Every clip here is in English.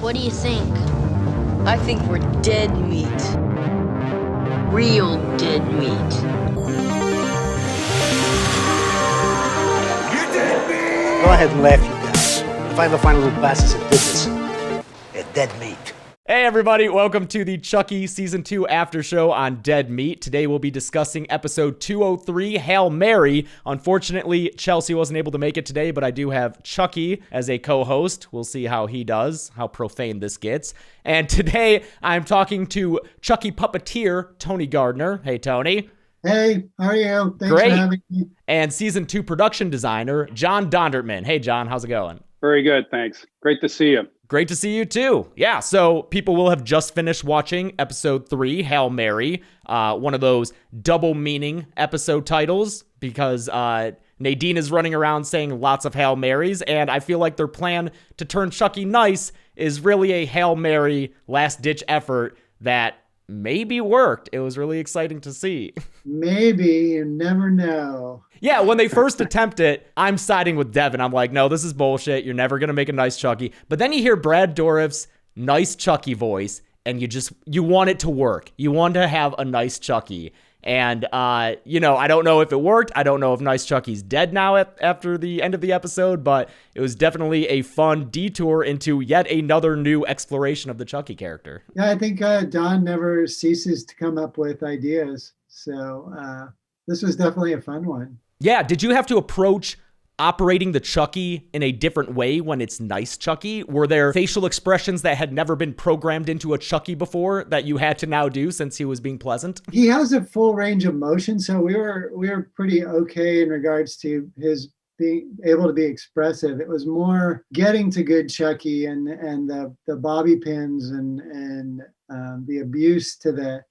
What do you think? I think we're dead meat. Real dead meat. You dead meat! Go ahead and laugh, you guys. If I ever find a little bastards that did this, they're dead meat. Hey everybody, welcome to the Chucky Season 2 After Show on Dead Meat. Today we'll be discussing episode 203, Hail Mary. Unfortunately, Chelsea wasn't able to make it today, but I do have Chucky as a co-host. We'll see how he does, how profane this gets. And today I'm talking to Chucky puppeteer, Tony Gardner. Hey, Tony. Hey, how are you? Thanks Great. for having me. And Season 2 production designer, John Dondterman. Hey, John, how's it going? Very good, thanks. Great to see you. Great to see you too. Yeah, so people will have just finished watching episode 3, Hail Mary, one of those double meaning episode titles because Nadine is running around saying lots of Hail Marys, and I feel like their plan to turn Chucky nice is really a Hail Mary last-ditch effort that maybe worked. It was really exciting to see. Maybe, you never know. Yeah, when they first attempt it, I'm siding with Devin. I'm like, no, this is bullshit. You're never going to make a nice Chucky. But then you hear Brad Dourif's nice Chucky voice, and you want it to work. You want to have a nice Chucky. And, I don't know if it worked. I don't know if nice Chucky's dead now after the end of the episode, but it was definitely a fun detour into yet another new exploration of the Chucky character. Yeah, I think Don never ceases to come up with ideas. So this was definitely a fun one. Yeah, did you have to approach operating the Chucky in a different way when it's nice Chucky? Were there facial expressions that had never been programmed into a Chucky before that you had to now do since he was being pleasant? He has a full range of motion, so we were pretty okay in regards to his being able to be expressive. It was more getting to good Chucky and the bobby pins and the abuse to the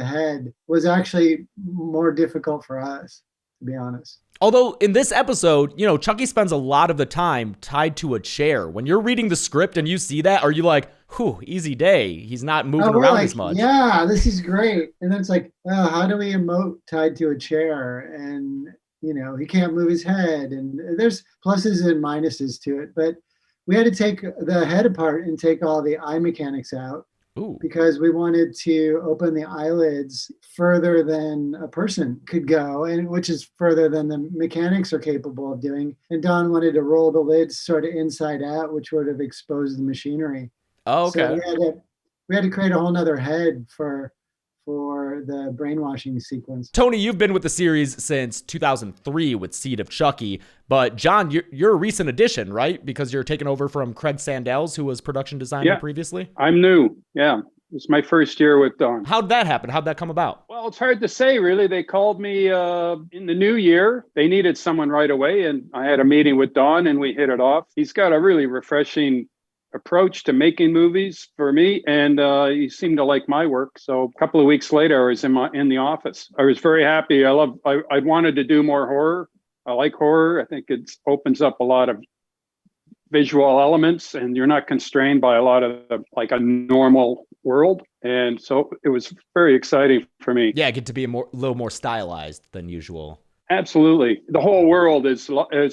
head was actually more difficult for us, to be honest. Although in this episode, Chucky spends a lot of the time tied to a chair. When you're reading the script and you see that, are you like, whew, easy day. He's not moving around as much. Yeah, this is great. And then it's like, oh, how do we emote tied to a chair? And, he can't move his head. And there's pluses and minuses to it. But we had to take the head apart and take all the eye mechanics out. Ooh. Because we wanted to open the eyelids further than a person could go, and which is further than the mechanics are capable of doing. And Don wanted to roll the lids sort of inside out, which would have exposed the machinery. Oh, okay. So we had to create a whole nother head for the brainwashing sequence. Tony, you've been with the series since 2003 with Seed of Chucky, but John, you're a recent addition, right? Because you're taking over from Craig Sandels, who was production designer previously? I'm new, yeah. It's my first year with Don. How'd that happen? How'd that come about? Well, it's hard to say, really. They called me in the new year. They needed someone right away, and I had a meeting with Don, and we hit it off. He's got a really refreshing approach to making movies for me, and he seemed to like my work. So a couple of weeks later, I was in the office. I was very happy. I wanted to do more horror. I like horror. I think it opens up a lot of visual elements, and you're not constrained by a lot of like a normal world. And so it was very exciting for me. Yeah, get to be a little more stylized than usual. Absolutely. The whole world is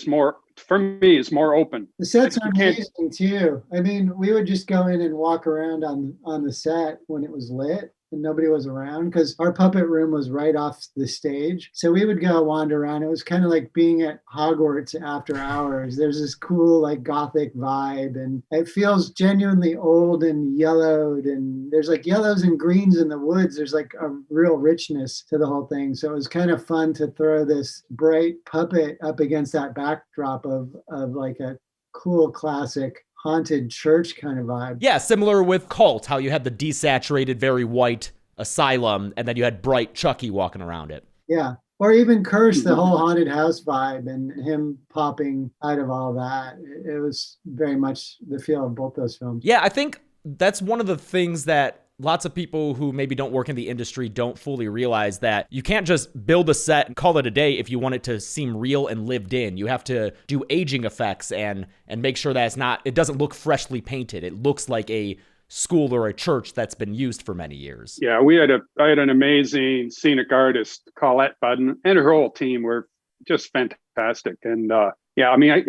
more, for me, is more open. The sets are amazing too. I mean, we would just go in and walk around on the set when it was lit and nobody was around because our puppet room was right off the stage. So we would go wander around. It was kind of like being at Hogwarts after hours. There's this cool like gothic vibe and it feels genuinely old and yellowed, and there's like yellows and greens in the woods. There's like a real richness to the whole thing. So it was kind of fun to throw this bright puppet up against that backdrop of like a cool classic haunted church kind of vibe. Yeah, similar with Cult, how you had the desaturated, very white asylum, and then you had bright Chucky walking around it. Yeah, or even Curse, the whole haunted house vibe and him popping out of all that. It was very much the feel of both those films. Yeah, I think that's one of the things that lots of people who maybe don't work in the industry don't fully realize, that you can't just build a set and call it a day if you want it to seem real and lived in. You have to do aging effects and make sure that it doesn't look freshly painted. It looks like a school or a church that's been used for many years. Yeah, I had an amazing scenic artist, Colette Budden, and her whole team were just fantastic. And at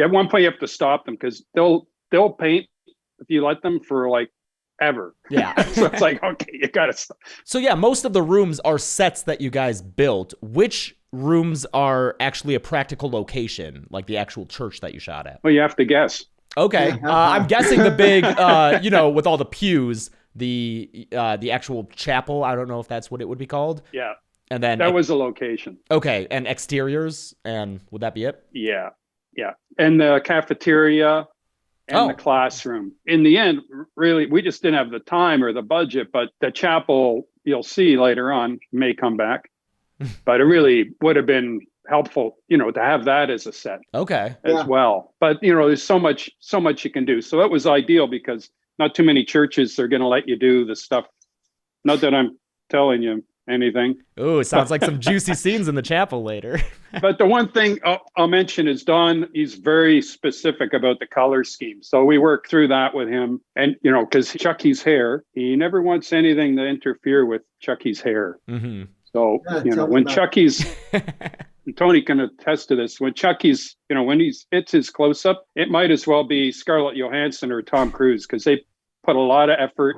one point you have to stop them because they'll paint if you let them for like ever. Yeah. So it's like, okay, you gotta stop. So yeah, most of the rooms are sets that you guys built. Which rooms are actually a practical location, like the actual church that you shot at? Well, you have to guess. Okay. I'm guessing the big, with all the pews, the actual chapel. I don't know if that's what it would be called. Yeah. And then that was a location. Okay. And exteriors. And would that be it? Yeah. Yeah. And the cafeteria and the classroom. In the end, really, we just didn't have the time or the budget, but the chapel, you'll see later on, may come back. But it really would have been helpful, to have that as a set as well. But, there's so much you can do. So that was ideal because not too many churches are going to let you do the stuff. Not that I'm telling you anything. Ooh, it sounds like some juicy scenes in the chapel later. But the one thing I'll mention is Don, he's very specific about the color scheme. So we worked through that with him. And, because Chucky's hair, he never wants anything to interfere with Chucky's hair. Mm-hmm. So, when Chucky's, Tony can attest to this, when Chucky's, when it's his close-up, it might as well be Scarlett Johansson or Tom Cruise because they put a lot of effort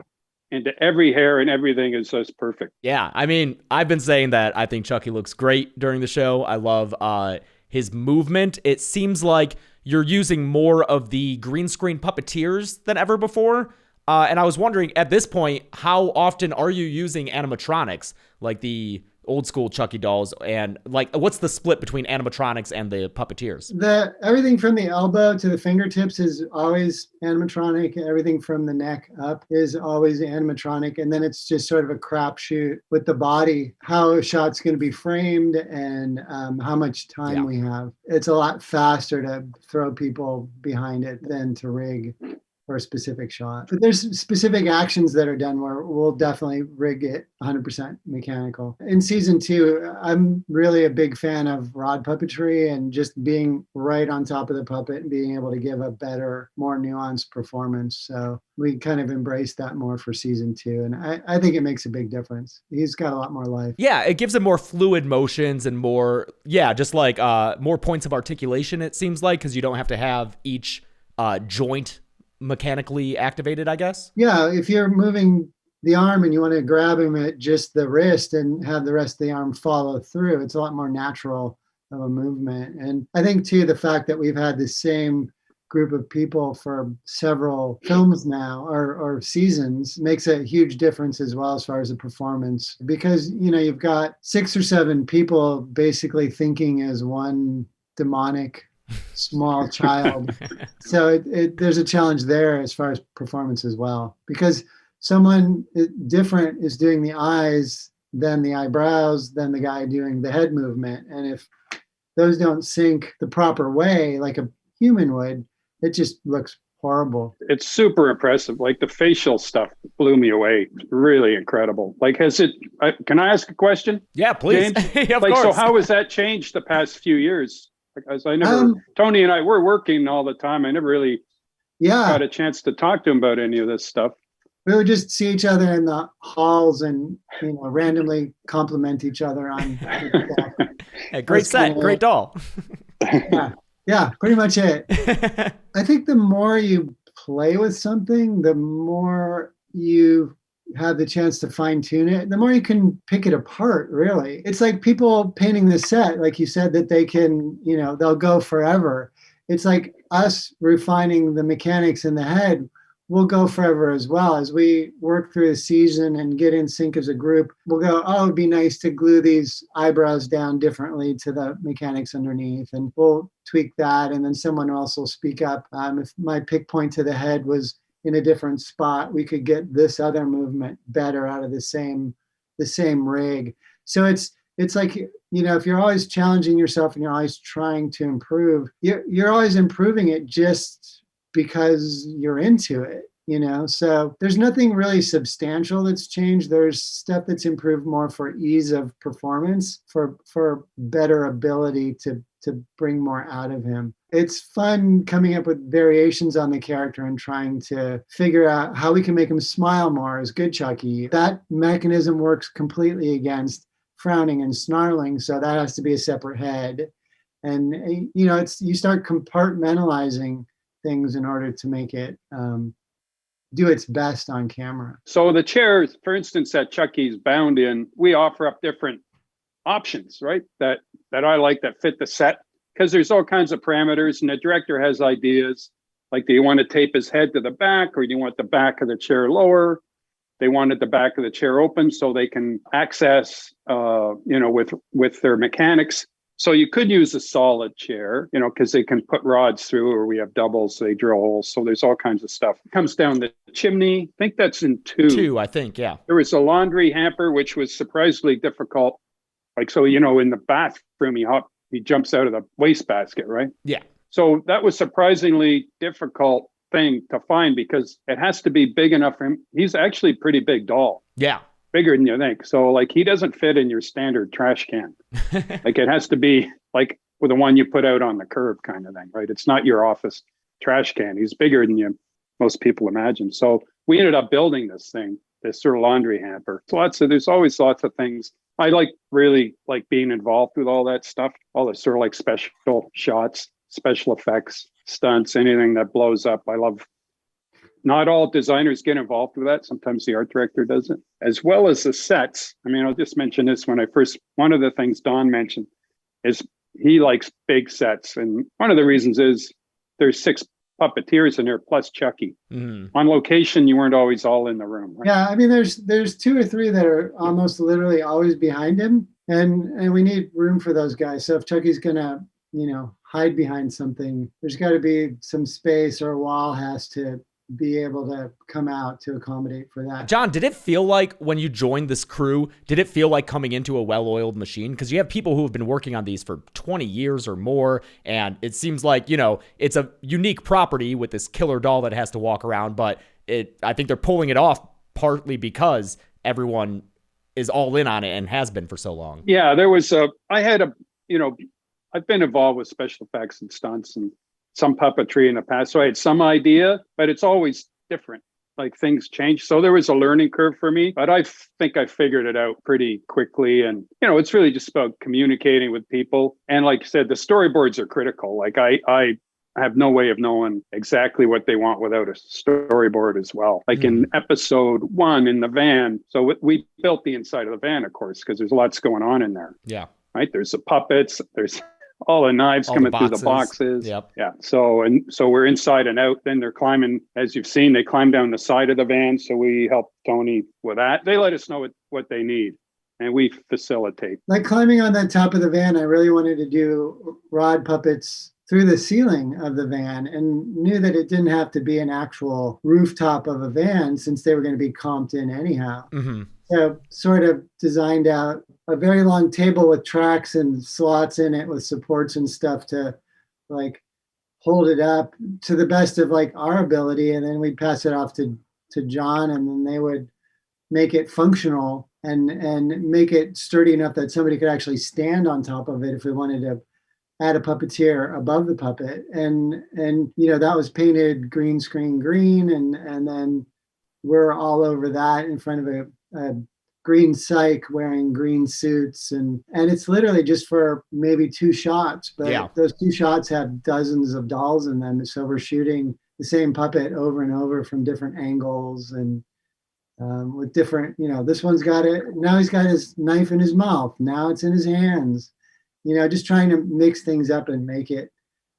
into every hair and everything is just perfect. Yeah, I mean, I've been saying that I think Chucky looks great during the show. I love his movement. It seems like you're using more of the green screen puppeteers than ever before. And I was wondering, at this point, how often are you using animatronics, like the old school Chucky dolls, and like what's the split between animatronics and the puppeteers? Everything from the elbow to the fingertips is always animatronic. Everything from the neck up is always animatronic. And then it's just sort of a crapshoot with the body, how a shot's going to be framed and how much time we have. It's a lot faster to throw people behind it than to rig for a specific shot. But there's specific actions that are done where we'll definitely rig it 100% mechanical. In season 2, I'm really a big fan of rod puppetry and just being right on top of the puppet and being able to give a better, more nuanced performance. So we kind of embraced that more for season 2. And I think it makes a big difference. He's got a lot more life. Yeah, it gives him more fluid motions and more, just like more points of articulation, it seems like, because you don't have to have each joint mechanically activated, I guess. Yeah, if you're moving the arm and you want to grab him at just the wrist and have the rest of the arm follow through, it's a lot more natural of a movement. And I think too, the fact that we've had the same group of people for several films now or seasons makes a huge difference as well as far as the performance, because you've got 6 or 7 people basically thinking as one demonic small child. So there's a challenge there as far as performance as well, because someone different is doing the eyes, then the eyebrows, then the guy doing the head movement. And if those don't sync the proper way, like a human would, it just looks horrible. It's super impressive. Like the facial stuff blew me away. It's really incredible. Like, can I ask a question? Yeah, please. James? Of course. So how has that changed the past few years? Because I never, Tony and I were working all the time. I never really got a chance to talk to him about any of this stuff. We would just see each other in the halls and randomly compliment each other on hey, great set, great doll. Yeah, pretty much it. I think the more you play with something, the more you have the chance to fine tune it, the more you can pick it apart, really. It's like people painting the set, like you said, that they can, they'll go forever. It's like us refining the mechanics in the head will go forever as well. As we work through the season and get in sync as a group, we'll go, it'd be nice to glue these eyebrows down differently to the mechanics underneath. And we'll tweak that. And then someone else will speak up. If my pick point to the head was in a different spot, we could get this other movement better out of the same rig. So it's like, if you're always challenging yourself and you're always trying to improve, you're always improving it just because you're into it, So there's nothing really substantial that's changed. There's stuff that's improved more for ease of performance, for better ability to bring more out of him. It's fun coming up with variations on the character and trying to figure out how we can make him smile more as Good Chucky. That mechanism works completely against frowning and snarling, so that has to be a separate head. And you start compartmentalizing things in order to make it do its best on camera. So the chairs, for instance, that Chucky's bound in, we offer up different options, right? That I like that fit the set, because there's all kinds of parameters and the director has ideas. Like, do you want to tape his head to the back, or do you want the back of the chair lower? They wanted the back of the chair open so they can access, with their mechanics. So you could use a solid chair, because they can put rods through, or we have doubles, so they drill holes. So there's all kinds of stuff. It comes down the chimney. I think that's in two. Two, I think, yeah. There was a laundry hamper, which was surprisingly difficult. Like, so, in the bathroom, he jumps out of the wastebasket, right? Yeah. So that was surprisingly difficult thing to find, because it has to be big enough for him. He's actually a pretty big doll. Yeah. Bigger than you think. So like, he doesn't fit in your standard trash can. Like, it has to be like with the one you put out on the curb kind of thing, right? It's not your office trash can. He's bigger than most people imagine. So we ended up building this thing, this sort of laundry hamper. There's always lots of things. I really like being involved with all that stuff, all the sort of like special shots, special effects, stunts, anything that blows up. I love. Not all designers get involved with that. Sometimes the art director does it, as well as the sets. I mean, I'll just mention this. One of the things Don mentioned is he likes big sets. And one of the reasons is there's 6 puppeteers in there, plus Chucky. Mm-hmm. On location, you weren't always all in the room. Right? Yeah, I mean, there's 2 or 3 that are almost literally always behind him. And we need room for those guys. So if Chucky's going to, hide behind something, there's got to be some space, or a wall has to be able to come out to accommodate for that. John, did it feel like when you joined this crew, did it feel like coming into a well-oiled machine? Because you have people who have been working on these for 20 years or more, and it seems like, it's a unique property with this killer doll that has to walk around, but I think they're pulling it off partly because everyone is all in on it and has been for so long. Yeah, I've been involved with special effects and stunts and some puppetry in the past. So I had some idea, but it's always different. Like, things change. So there was a learning curve for me, but I think I figured it out pretty quickly. And, it's really just about communicating with people. And like I said, the storyboards are critical. Like, I have no way of knowing exactly what they want without a storyboard as well. Like in episode 1 in the van. So we built the inside of the van, of course, because there's lots going on in there. Yeah. Right. There's the puppets. There's all the knives coming through the boxes. Yep. Yeah. So we're inside and out. Then they're climbing, as you've seen, they climb down the side of the van. So we help Tony with that. They let us know what they need, and we facilitate. Like climbing on that top of the van, I really wanted to do rod puppets through the ceiling of the van, and knew that it didn't have to be an actual rooftop of a van, since they were going to be comped in anyhow. Mm-hmm. So sort of designed out a very long table with tracks and slots in it with supports and stuff to like hold it up to the best of like our ability. And then we'd pass it off to John, and then they would make it functional and make it sturdy enough that somebody could actually stand on top of it if we wanted to add a puppeteer above the puppet. And that was painted green screen green. And then we're all over that in front of a green psych wearing green suits, and it's literally just for maybe 2 shots, but those 2 shots have dozens of dolls in them, so we're shooting the same puppet over and over from different angles, and with different, this one's got it now, he's got his knife in his mouth, now it's in his hands, just trying to mix things up and make it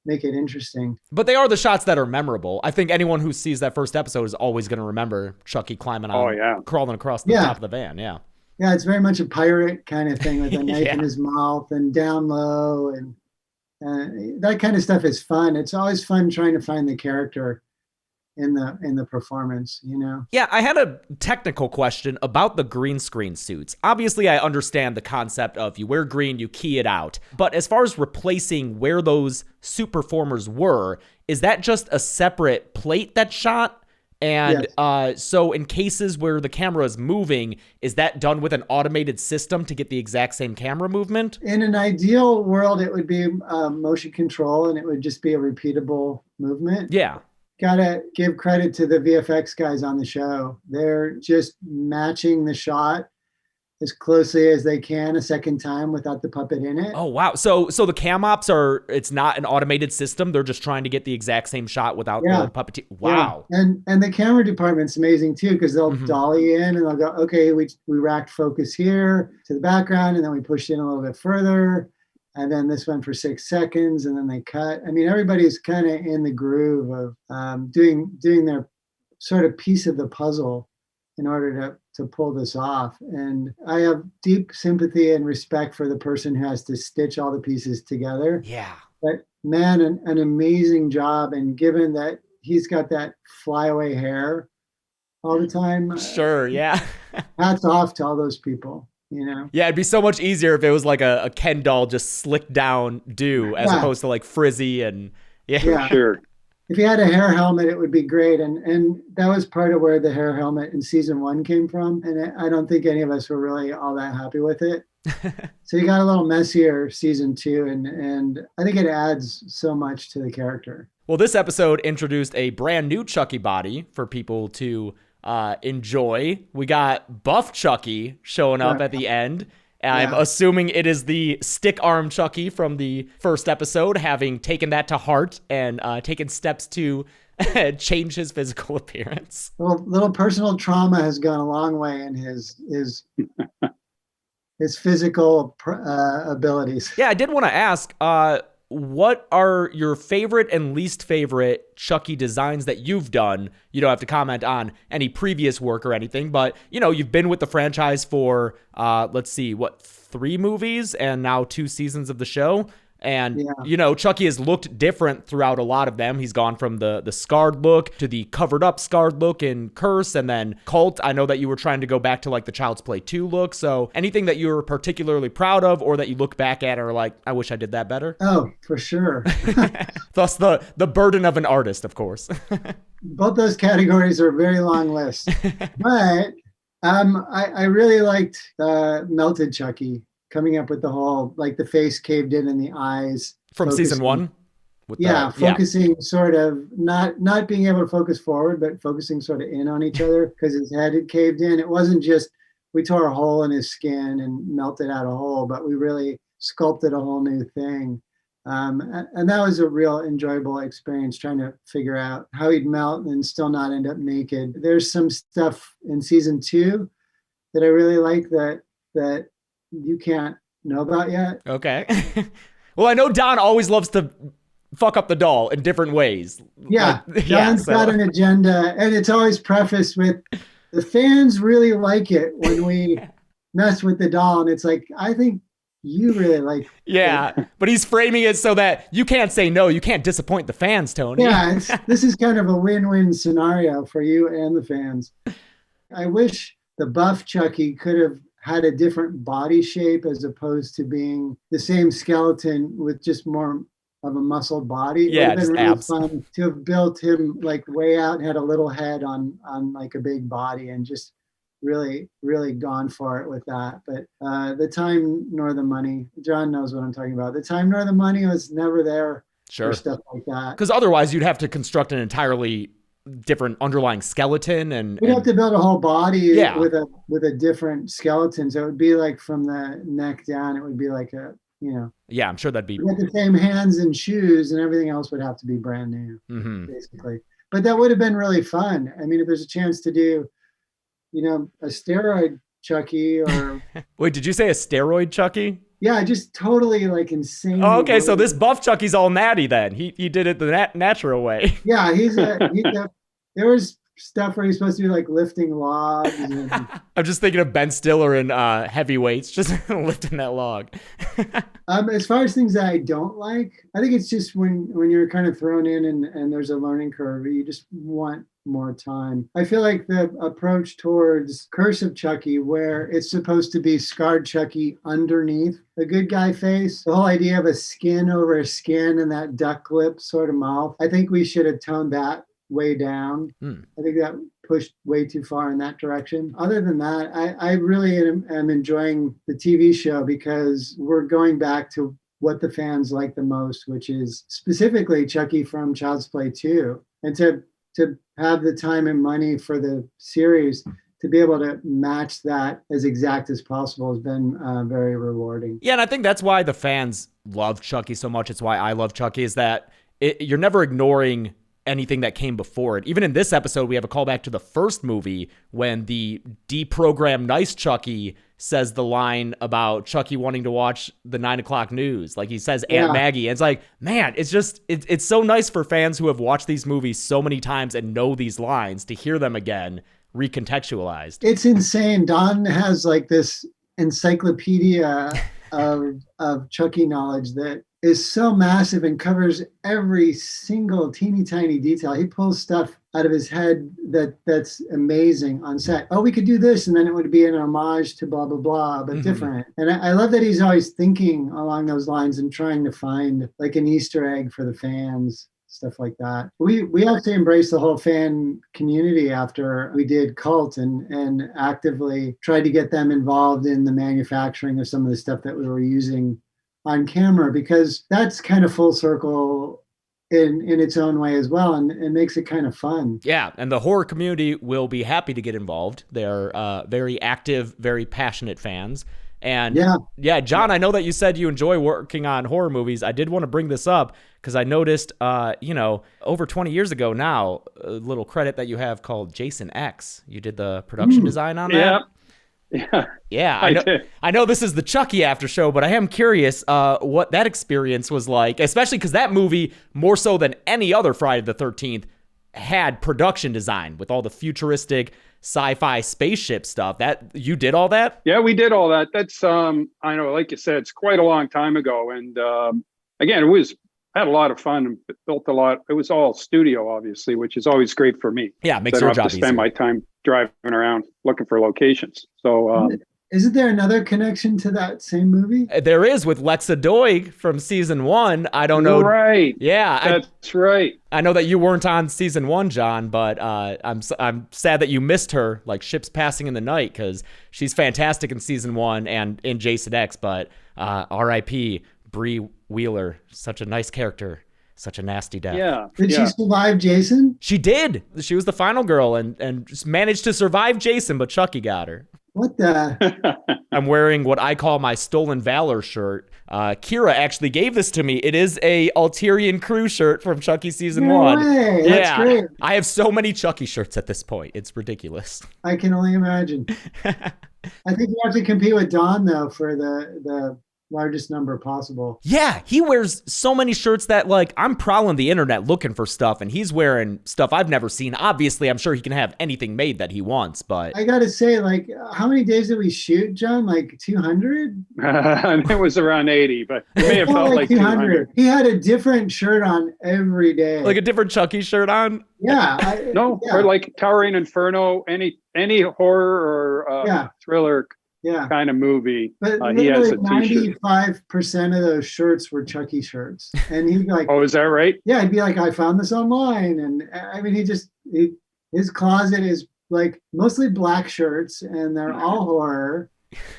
interesting. But they are the shots that are memorable. I think anyone who sees that first episode is always going to remember Chucky climbing on, crawling across the top of the van. Yeah. Yeah, it's very much a pirate kind of thing with a knife in his mouth and down low, and that kind of stuff is fun. It's always fun trying to find the character in the performance, Yeah, I had a technical question about the green screen suits. Obviously, I understand the concept of you wear green, you key it out. But as far as replacing where those suit performers were, is that just a separate plate that's shot? And yes. So in cases where the camera is moving, is that done with an automated system to get the exact same camera movement? In an ideal world, it would be motion control, and it would just be a repeatable movement. Yeah. Gotta give credit to the VFX guys on the show. They're just matching the shot as closely as they can a second time without the puppet in it. Oh, wow. So the cam ops it's not an automated system. They're just trying to get the exact same shot without the puppeteer. Wow. Yeah. And the camera department's amazing too, because they'll Mhm. dolly in and they'll go, okay, we racked focus here to the background, and then we pushed in a little bit further. And then this went for 6 seconds, and then they cut. I mean, everybody's kind of in the groove of doing their sort of piece of the puzzle in order to pull this off. And I have deep sympathy and respect for the person who has to stitch all the pieces together. Yeah. But man, an amazing job. And given that he's got that flyaway hair all the time, Sure. Yeah. hats off to all those people, you know? Yeah. It'd be so much easier if it was like a Ken doll just slicked down as opposed to like frizzy and Yeah. Sure. If he had a hair helmet, it would be great. And that was part of where the hair helmet in season 1 came from. And I don't think any of us were really all that happy with it. So he got a little messier season 2. And I think it adds so much to the character. Well, this episode introduced a brand new Chucky body for people to enjoy. We got Buff Chucky showing up at the end. I'm assuming it is the stick arm Chucky from the first episode, having taken that to heart and taken steps to change his physical appearance. Well, little personal trauma has gone a long way in his physical abilities. Yeah, I did want to ask, what are your favorite and least favorite Chucky designs that you've done? You don't have to comment on any previous work or anything, but you've been with the franchise for, let's see, 3 movies and now 2 seasons of the show. And, Chucky has looked different throughout a lot of them. He's gone from the scarred look to the covered up scarred look in Curse, and then Cult. I know that you were trying to go back to like the Child's Play 2 look. So anything that you were particularly proud of or that you look back at and are like, I wish I did that better? Oh, for sure. Thus the burden of an artist, of course. Both those categories are a very long list. But I really liked Melted Chucky. Coming up with the whole, like the face caved in and the eyes. From season 1? Focusing sort of, not being able to focus forward, but focusing sort of in on each other because his head had caved in. It wasn't just we tore a hole in his skin and melted out a hole, but we really sculpted a whole new thing. And that was a real enjoyable experience, trying to figure out how he'd melt and still not end up naked. There's some stuff in season 2 that I really like that you can't know about yet. Okay. Well, I know Don always loves to fuck up the doll in different ways. Yeah. Don's got an agenda, and it's always prefaced with the fans really like it when we mess with the doll. And it's like, I think you really like it. But he's framing it so that you can't say no. You can't disappoint the fans, Tony. Yeah, this is kind of a win-win scenario for you and the fans. I wish the Buff Chucky could have had a different body shape as opposed to being the same skeleton with just more of a muscled body. Yeah, it would have just been really abs. fun to have built him like way out and had a little head on like a big body and just really, really gone for it with that. But the time nor the money, John knows what I'm talking about. The time nor the money was never there for stuff like that. Because otherwise you'd have to construct an entirely different underlying skeleton and we'd have to build a whole body Yeah. with a different skeleton. So it would be like from the neck down, it would be like yeah, I'm sure that'd be with the same hands and shoes, and everything else would have to be brand new, basically. But that would have been really fun. I mean, if there's a chance to do, a steroid Chucky or Wait, did you say a steroid Chucky? yeah, just totally like insane. Oh, okay, so this Buff Chucky's all natty then. He did it the natural way. Yeah, there was stuff where he's supposed to be like lifting logs. And, I'm just thinking of Ben Stiller in Heavy Weights, just lifting that log. as far as things that I don't like, I think it's just when you're kind of thrown in and there's a learning curve, you just want more time. I feel like the approach towards Curse of Chucky, where it's supposed to be scarred Chucky underneath a good guy face, the whole idea of a skin over a skin and that duck lip sort of mouth, I think we should have toned that way down. I think that pushed way too far in that direction. Other than that, I really am enjoying the TV show because we're going back to what the fans like the most, which is specifically Chucky from Child's Play 2. And to have the time and money for the series to be able to match that as exact as possible has been very rewarding. Yeah, and I think that's why the fans love Chucky so much. It's why I love Chucky, is that you're never ignoring anything that came before it. Even in this episode, we have a callback to the first movie when the deprogrammed nice Chucky says the line about Chucky wanting to watch the 9 o'clock news. Like he says Aunt Maggie. And it's like, man, it's so nice for fans who have watched these movies so many times and know these lines to hear them again recontextualized. It's insane. Don has like this encyclopedia of Chucky knowledge that is so massive and covers every single teeny tiny detail. He pulls stuff out of his head that's amazing on set. Oh, we could do this, and then it would be an homage to blah blah blah, but different. And I love that he's always thinking along those lines and trying to find like an Easter egg for the fans, stuff like that. We actually embraced the whole fan community after we did Cult and actively tried to get them involved in the manufacturing of some of the stuff that we were using on camera, because that's kind of full circle in its own way as well, and it makes it kind of fun. Yeah, and the horror community will be happy to get involved. They're very active, very passionate fans. And yeah, John, I know that you said you enjoy working on horror movies. I did want to bring this up because I noticed, over 20 years ago now, a little credit that you have called Jason X. You did the production design on that? Yeah, I know this is the Chucky after show, but I am curious what that experience was like, especially because that movie, more so than any other Friday the 13th, had production design with all the futuristic sci-fi spaceship stuff. That you did all that? Yeah, we did all that. That's I know, like you said, it's quite a long time ago, and again, I had a lot of fun and built a lot. It was all studio, obviously, which is always great for me. Yeah, makes your your job job to easier. spend my time driving around looking for locations. So isn't there another connection to that same movie? There is, with Lexa Doig from season 1. I don't know. Right. Yeah, that's right. I know that you weren't on season 1, John, but I'm sad that you missed her, like ships passing in the night, because she's fantastic in season 1 and in Jason X. But R.I.P. Bree Wheeler, such a nice character. Such a nasty death. Yeah. Did she survive Jason? She did. She was the final girl and just managed to survive Jason, but Chucky got her. What the? I'm wearing what I call my Stolen Valor shirt. Kira actually gave this to me. It is a Alterian Crew shirt from Chucky season 1. Way. That's great. I have so many Chucky shirts at this point. It's ridiculous. I can only imagine. I think you have to compete with Don, though, for the largest number possible. Yeah, he wears so many shirts that, like, I'm prowling the internet looking for stuff, and he's wearing stuff I've never seen. Obviously, I'm sure he can have anything made that he wants, but... I gotta say, like, how many days did we shoot, John? Like 200? It was around 80, but it may have felt like 200. He had a different shirt on every day. Like a different Chucky shirt on? Yeah. Or like Towering Inferno, any horror or thriller kind of movie. But he has a literally t-shirt. 95% of those shirts were Chucky shirts. And he'd be like, oh, is that right? Yeah, he'd be like, I found this online. And I mean, his closet is like mostly black shirts, and they're all horror.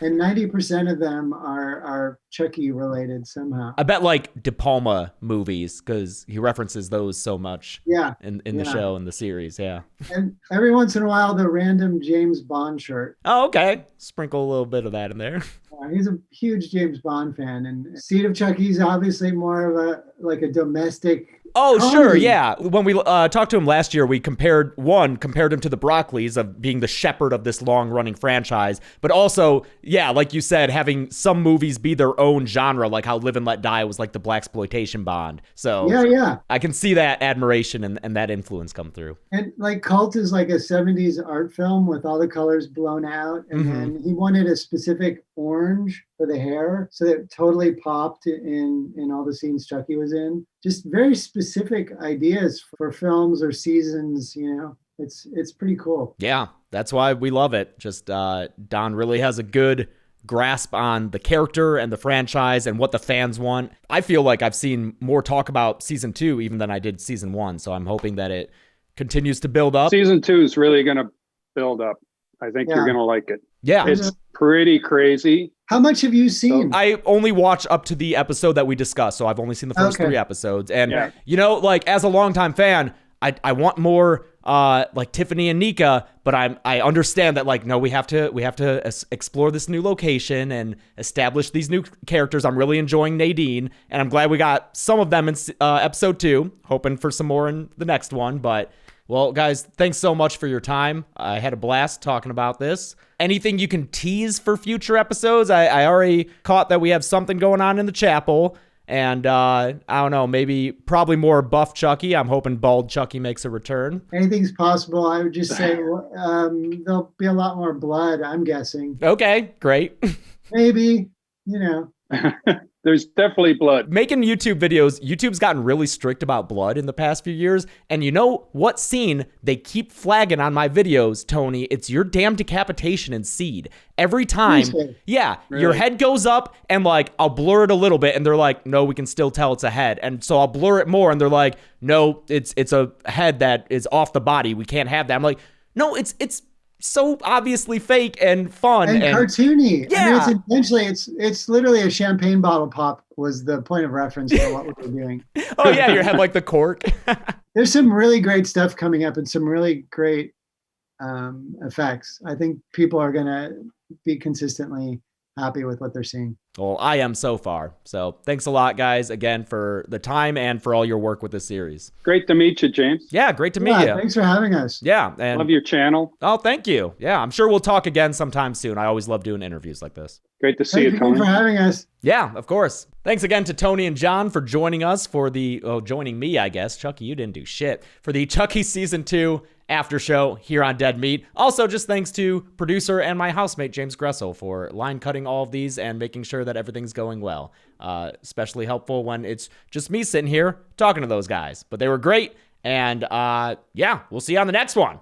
And 90% of them are Chucky related somehow. I bet like De Palma movies, because he references those so much in the show and the series. Yeah. And every once in a while, the random James Bond shirt. Oh, okay. Sprinkle a little bit of that in there. He's a huge James Bond fan, and Seed of Chucky's obviously more of a domestic. Oh, comedy. sure, yeah. When we talked to him last year, we compared him to the Broccoli's of being the shepherd of this long-running franchise, but also, yeah, like you said, having some movies be their own genre, like how Live and Let Die was like the blaxploitation Bond. So yeah, I can see that admiration and that influence come through. And like Cult is like a 70s art film with all the colors blown out, and then he wanted a specific orange for the hair, so it totally popped in all the scenes Chucky was in. Just very specific ideas for films or seasons, you know. It's pretty cool. Yeah, that's why we love it. Just Don really has a good grasp on the character and the franchise and what the fans want. I feel like I've seen more talk about season 2 even than I did season 1, so I'm hoping that it continues to build up. Season 2 is really going to build up. I think you're going to like it. Yeah. It's pretty crazy. How much have you seen? I only watched up to the episode that we discussed, so I've only seen the first 3 episodes. And, you know, like, as a longtime fan, I want more like Tiffany and Nika, but I understand that like, no, we have to explore this new location and establish these new characters. I'm really enjoying Nadine, and I'm glad we got some of them in episode 2, hoping for some more in the next one. But well, guys, thanks so much for your time. I had a blast talking about this. Anything you can tease for future episodes? I already caught that we have something going on in the chapel. And I don't know, probably more buff Chucky. I'm hoping bald Chucky makes a return. Anything's possible. I would just say there'll be a lot more blood, I'm guessing. Okay, great. Maybe, There's definitely blood. Making YouTube videos, YouTube's gotten really strict about blood in the past few years. And you know what scene they keep flagging on my videos, Tony? It's your damn decapitation in Seed. Every time, yeah, Really? Your head goes up and like, I'll blur it a little bit and they're like, no, we can still tell it's a head. And so I'll blur it more and they're like, no, it's a head that is off the body. We can't have that. I'm like, no, it's so obviously fake and fun and cartoony. Yeah. I mean, it's literally a champagne bottle pop was the point of reference for what we were doing. Oh yeah, your head like the cork. There's some really great stuff coming up and some really great effects. I think people are gonna be consistently happy with what they're seeing. Well, I am so far. So thanks a lot, guys, again, for the time and for all your work with the series. Great to meet you, James. Yeah, great to meet you. Thanks for having us. Yeah. And Love your channel. oh, thank you. Yeah, I'm sure we'll talk again sometime soon. I always love doing interviews like this. Great to see you, Thank Tony. you for having us. Yeah, of course. Thanks again to Tony and John for joining us for joining me, I guess. Chucky, you didn't do shit. For the Chucky Season 2 after show here on Dead Meat. Also, just thanks to producer and my housemate, James Gressel, for line cutting all of these and making sure that everything's going well. Especially helpful when it's just me sitting here talking to those guys. But they were great. And yeah, we'll see you on the next one.